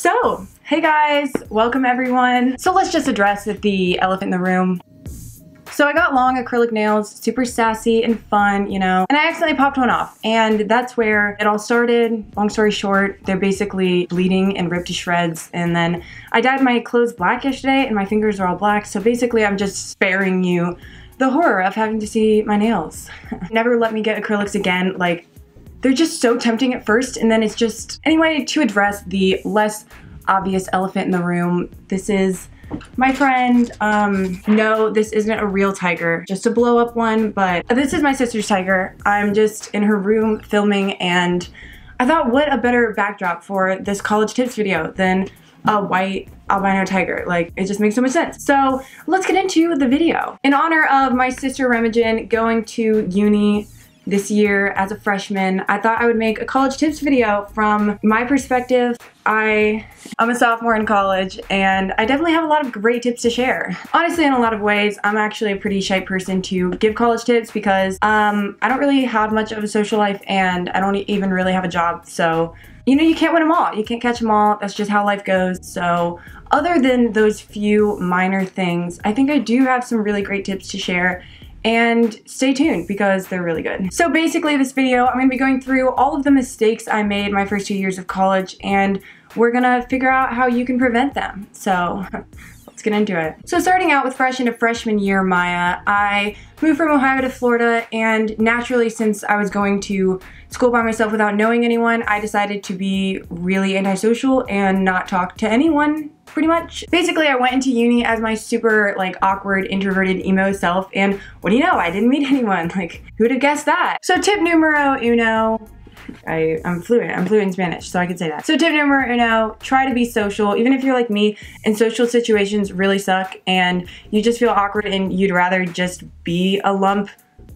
So, hey guys, welcome everyone. So let's just address the elephant in the room. So I got long acrylic nails, super sassy and fun, you know, and I accidentally popped one off, and that's where it all started. Long story short, they're basically bleeding and ripped to shreds, and then I dyed my clothes black yesterday and my fingers are all black, so basically I'm just sparing you the horror of having to see my nails. Never let me get acrylics again. Like, they're just so tempting at first, and then it's just... Anyway, to address the less obvious elephant in the room, this is my friend. No, this isn't a real tiger, just a blow up one, but this is my sister's tiger. I'm just in her room filming, and I thought, what a better backdrop for this college tips video than a white albino tiger. Like, it just makes so much sense. So let's get into the video. In honor of my sister Remagen going to uni this year as a freshman, I thought I would make a college tips video from my perspective. I'm a sophomore in college, and I definitely have a lot of great tips to share. Honestly, in a lot of ways, I'm actually a pretty shy person to give college tips because I don't really have much of a social life, and I don't even really have a job. So, you know, you can't win them all. You can't catch them all. That's just how life goes. So other than those few minor things, I think I do have some really great tips to share. And stay tuned because they're really good. So basically this video, I'm gonna be going through all of the mistakes I made my first 2 years of college, and we're gonna figure out how you can prevent them. So let's get into it. So starting out with fresh into freshman year Maya, I moved from Ohio to Florida, and naturally, since I was going to school by myself without knowing anyone, I decided to be really antisocial and not talk to anyone, pretty much. Basically, I went into uni as my super like awkward, introverted, emo self, and what do you know, I didn't meet anyone. Like, who'd have guessed that? So tip numero uno, I'm fluent in Spanish, so I can say that. So tip numero uno, try to be social. Even if you're like me and social situations really suck and you just feel awkward and you'd rather just be a lump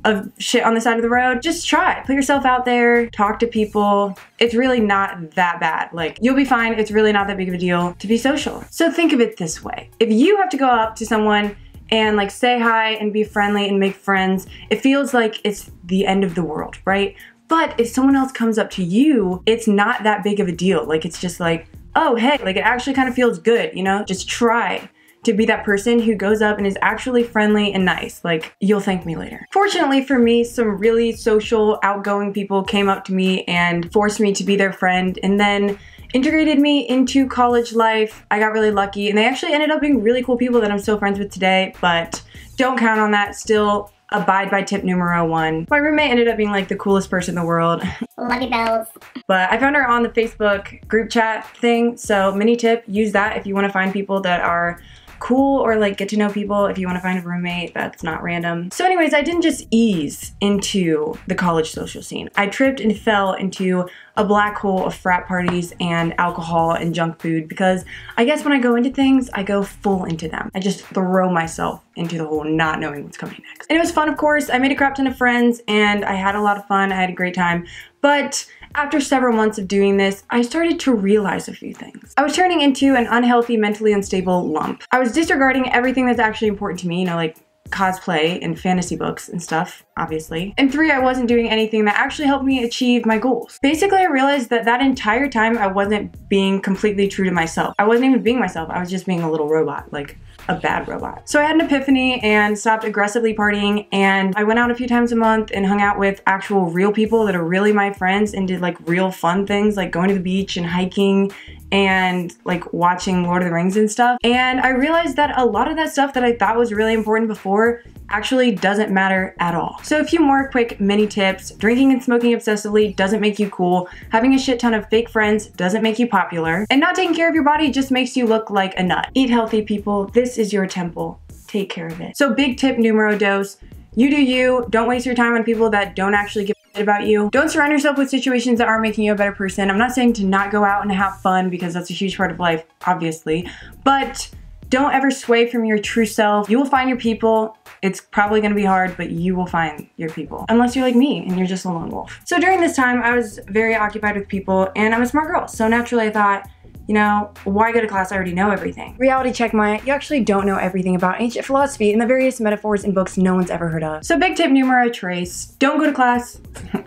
of shit on the side of the road, just try. Put yourself out there, talk to people. It's really not that bad. Like, you'll be fine. It's really not that big of a deal to be social. So think of it this way. If you have to go up to someone and like say hi and be friendly and make friends, it feels like it's the end of the world, right? But if someone else comes up to you, it's not that big of a deal. Like, it's just like, oh, hey, like it actually kind of feels good, you know? Just try to be that person who goes up and is actually friendly and nice. Like, you'll thank me later. Fortunately for me, some really social, outgoing people came up to me and forced me to be their friend, and then integrated me into college life. I got really lucky, and they actually ended up being really cool people that I'm still friends with today, but don't count on that. Still abide by tip numero one. My roommate ended up being like the coolest person in the world. Lucky bells. But I found her on the Facebook group chat thing, so mini tip, use that if you want to find people that are cool, or like get to know people if you want to find a roommate that's not random. So anyways, I didn't just ease into the college social scene. I tripped and fell into a black hole of frat parties and alcohol and junk food, because I guess when I go into things, I go full into them. I just throw myself into the hole not knowing what's coming next. And it was fun, of course. I made a crap ton of friends and I had a lot of fun. I had a great time. But after several months of doing this, I started to realize a few things. I was turning into an unhealthy, mentally unstable lump. I was disregarding everything that's actually important to me, you know, like cosplay and fantasy books and stuff, obviously. And 3, I wasn't doing anything that actually helped me achieve my goals. Basically, I realized that that entire time I wasn't being completely true to myself. I wasn't even being myself. I was just being a little robot, like a bad robot. So I had an epiphany and stopped aggressively partying, and I went out a few times a month and hung out with actual real people that are really my friends and did like real fun things, like going to the beach and hiking and like watching Lord of the Rings and stuff. And I realized that a lot of that stuff that I thought was really important before actually doesn't matter at all. So a few more quick mini tips. Drinking and smoking obsessively doesn't make you cool. Having a shit ton of fake friends doesn't make you popular. And not taking care of your body just makes you look like a nut. Eat healthy, people. This is your temple. Take care of it. So big tip numero dos. You do you. Don't waste your time on people that don't actually give a shit about you. Don't surround yourself with situations that aren't making you a better person. I'm not saying to not go out and have fun, because that's a huge part of life, obviously. But don't ever sway from your true self. You will find your people. It's probably gonna be hard, but you will find your people. Unless you're like me and you're just a lone wolf. So during this time, I was very occupied with people, and I'm a smart girl. So naturally I thought, You know, why go to class? I already know everything. Reality check, Maya. You actually don't know everything about ancient philosophy and the various metaphors in books no one's ever heard of. So big tip numero tres. Don't go to class.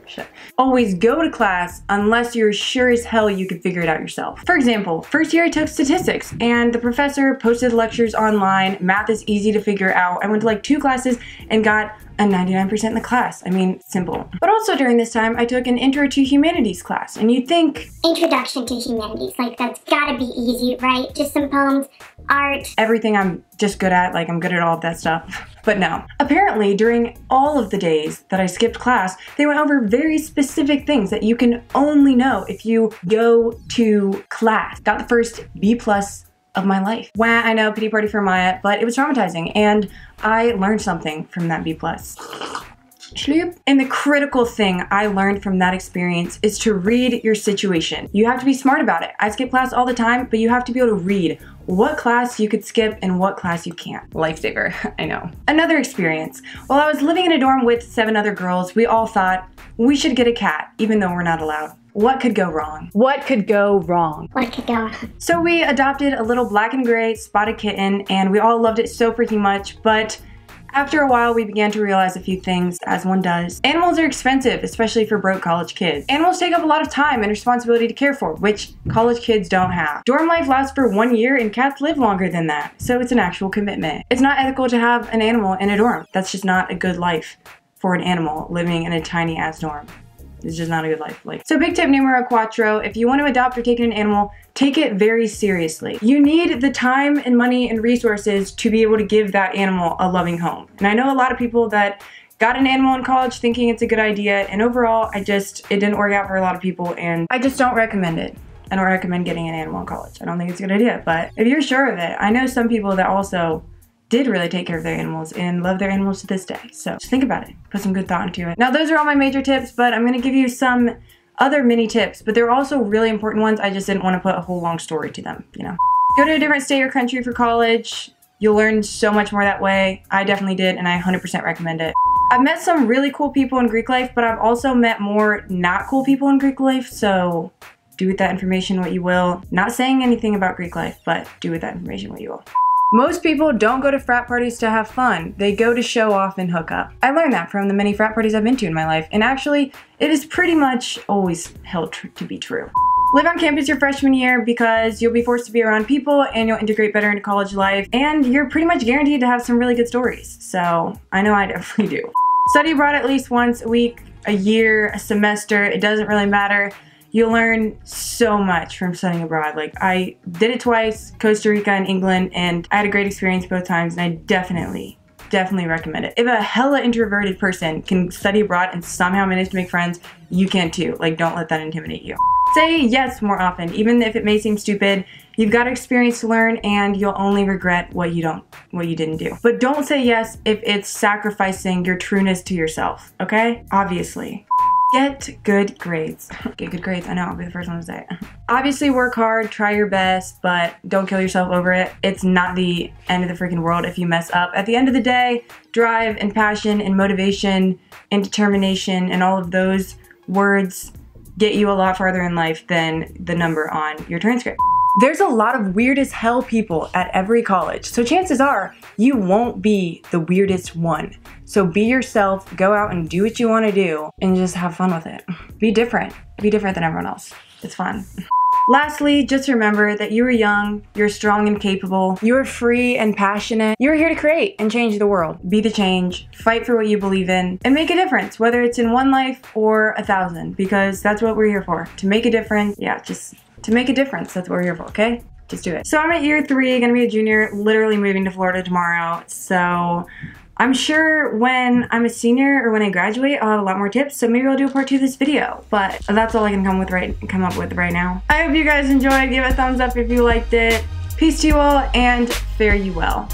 Shit. Always go to class unless you're sure as hell you can figure it out yourself. For example, first year I took statistics and the professor posted lectures online. Math is easy to figure out. I went to like 2 classes and got a 99% in the class. I mean, simple. But also during this time, I took an Intro to Humanities class, and you'd think, Introduction to Humanities, like that's gotta be easy, right? Just some poems, art. Everything I'm just good at, like I'm good at all of that stuff. But no. Apparently, during all of the days that I skipped class, they went over very specific things that you can only know if you go to class. Got the first B+ of my life. Wah, I know, pity party for Maya, but it was traumatizing and I learned something from that B+. Schloop. And the critical thing I learned from that experience is to read your situation. You have to be smart about it. I skip class all the time, but you have to be able to read what class you could skip and what class you can't. Lifesaver, I know. Another experience. While I was living in a dorm with 7 other girls, we all thought we should get a cat, even though we're not allowed. What could go wrong? What could go wrong? What could go wrong? So we adopted a little black and gray spotted kitten and we all loved it so freaking much, but after a while we began to realize a few things, as one does. Animals are expensive, especially for broke college kids. Animals take up a lot of time and responsibility to care for, which college kids don't have. Dorm life lasts for 1 year and cats live longer than that, so it's an actual commitment. It's not ethical to have an animal in a dorm. That's just not a good life for an animal living in a tiny ass dorm. It's just not a good life. So big tip numero cuatro, if you want to adopt or take in an animal, take it very seriously. You need the time and money and resources to be able to give that animal a loving home. And I know a lot of people that got an animal in college thinking it's a good idea, and overall, it didn't work out for a lot of people, and I just don't recommend it. I don't recommend getting an animal in college. I don't think it's a good idea, but if you're sure of it, I know some people that also did really take care of their animals and love their animals to this day. So just think about it. Put some good thought into it. Now those are all my major tips, but I'm going to give you some other mini tips, but they're also really important ones. I just didn't want to put a whole long story to them, you know. Go to a different state or country for college. You'll learn so much more that way. I definitely did, and I 100% recommend it. I've met some really cool people in Greek life, but I've also met more not cool people in Greek life, so do with that information what you will. Not saying anything about Greek life, but do with that information what you will. Most people don't go to frat parties to have fun. They go to show off and hook up. I learned that from the many frat parties I've been to in my life, and actually, it is pretty much always held to be true. Live on campus your freshman year because you'll be forced to be around people and you'll integrate better into college life, and you're pretty much guaranteed to have some really good stories. So, I know I definitely do. Study abroad at least once a week, a year, a semester, it doesn't really matter. You'll learn so much from studying abroad. Like, I did it twice, Costa Rica and England, and I had a great experience both times, and I definitely recommend it. If a hella introverted person can study abroad and somehow manage to make friends, you can too. Like, don't let that intimidate you. Say yes more often, even if it may seem stupid. You've got experience to learn, and you'll only regret what you didn't do. But don't say yes if it's sacrificing your trueness to yourself, okay? Obviously. Get good grades. Get good grades. I know, I'll be the first one to say it. Obviously work hard, try your best, but don't kill yourself over it. It's not the end of the freaking world if you mess up. At the end of the day, drive and passion and motivation and determination and all of those words get you a lot farther in life than the number on your transcript. There's a lot of weird as hell people at every college, so chances are you won't be the weirdest one. So be yourself, go out and do what you want to do, and just have fun with it. Be different. Be different than everyone else. It's fun. Lastly, just remember that you are young, you're strong and capable, you're free and passionate. You're here to create and change the world. Be the change, fight for what you believe in, and make a difference, whether it's in one life or 1,000, because that's what we're here for. To make a difference, yeah, just to make a difference, that's what we're here for, okay? Just do it. So I'm at year 3, gonna be a junior, literally moving to Florida tomorrow, so I'm sure when I'm a senior or when I graduate, I'll have a lot more tips, so maybe I'll do a part 2 of this video, but that's all I can come up with right now. I hope you guys enjoyed. Give it a thumbs up if you liked it. Peace to you all, and fare you well.